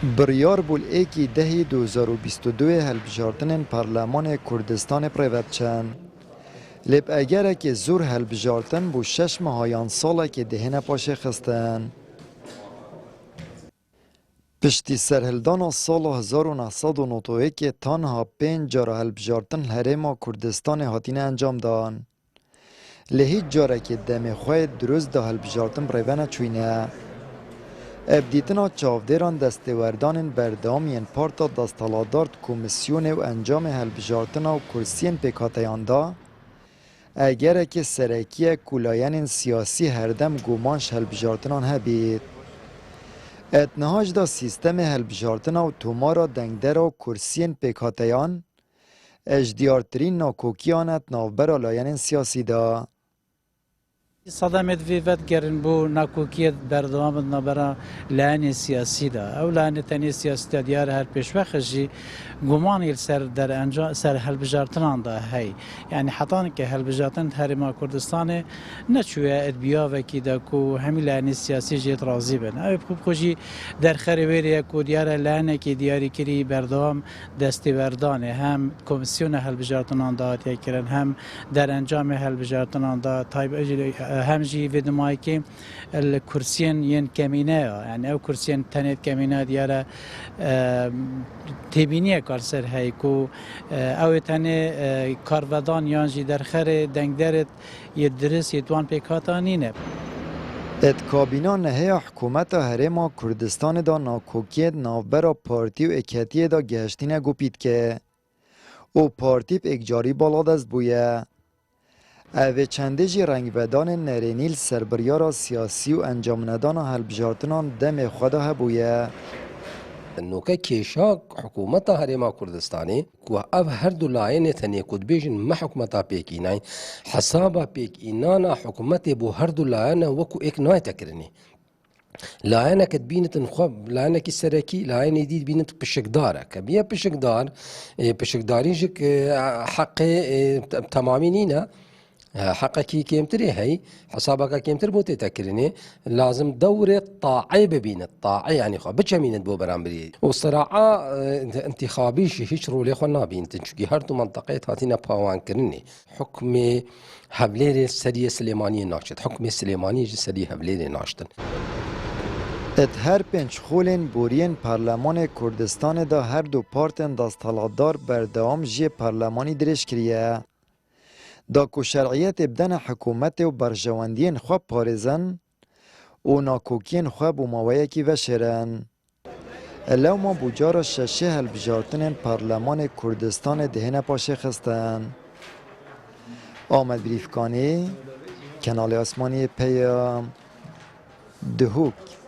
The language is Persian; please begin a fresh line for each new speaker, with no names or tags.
بریار بول ایکی دهی 2022 هلبجارتن پارلمان کردستان پریوت چند. لب اگر که زور هلبجارتن بو 6 ماهیان ساله که دهنه پاشه خستن. پشتی سرهلدان سال 1991 که تنها 5 جاره هلبجارتن هرما کردستان هاتین انجام دان. لهیچ جاره که دم خواه دروز ده هلبجارتن پریوانه چوینه. ابدیتنا چاودران دستوردان بردامین پارتا دستالادارد کمیسیون و انجام هلبجارتنا و کرسین پیکاتیان دا اگر که سرکی کلاین سیاسی هردم گومانش هلبجارتنان هبید. اتنهاج دا سیستم هلبجارتنا و تومارا دنگدر و کرسین پیکاتیان اجدیارترین ناکوکیانت نوبرا لاین سیاسی دا.
صدمت في فتقرن بو ناكوكيت بردوام نبرا لاني سياسي دا او لاني تاني سياسي ديار هر پیشوخجي گماني سر در انجا سر هلبجارتنان دا هي يعني حتان که هلبجارتن هرما كردستان نچوه ادبيا وكي دا كو همي لاني سياسي جيت راضي بن او بخوب خوشي در خريويريا كو ديار لاني كي دياري كري بردوام دستي بردان هم كوميسيون هلبجارتنان دا تيكرن هم در انجام هلبجارتنان دا تايب اجل همجي في دمايكي الكرسيين ين كمينة يعني او كرسيين تنت كمينة ديارة تبينية كارسر هيكو او تاني كارفدان يانجي در خير دنگدرت يدرس يتوان بكاتانينه
ات کابینا نهی حکومت هرما کردستان دا ناکوکیت نافبرا پارتی و اکیتی دا گهشتینه گوپید که او پارتی پا اکجاری بالاد از بویه. اوه چنده جی رنگ بدان نرینیل سربریارا سیاسی و انجام ندان هلبجارتنان دم خدا هبویه.
نوکه کشاک حکومت هرما کردستانی که او هر دو لاین تنی کد بیشن ما حکومت پیکینای حسابا پیکینانا حکومت بو هر دو لاین وکو ایک نای تکرنی لاینه که بینت نخواب لاینه که سرکی لاینه دید بینت پشکداره که بیا پشکداری جک حق تمامی نینا حقکی کمتری هی حسابك کمتر بوتی تکرینه لازم دور طاعی ببینت طاعی یعنی خو بچمینت بو برامبری و صراع انتخابیش هیچ رولی خو نابینت چونکی هر دو منطقه هاتینا پاوان کرنی حکم هبلیر سری سلیمانی ناشد حکم سلیمانی سری هبلیر ناشدن
ات هر پنج خولین بورین پارلمان کردستان دا هر دو پارتن دستالادار بردوام جی پارلمانی درش کریه. دا کو شرعیت بدن حکومت و برجواندین خواب پارزن و ناکوکین خواب و موایه کی وشرن. الو ما بوجار ششه هلبجارتن پارلمان کردستان دهنه پاشه خستن. آمد بریفکانی، کانال آسمانی پیام دهوک.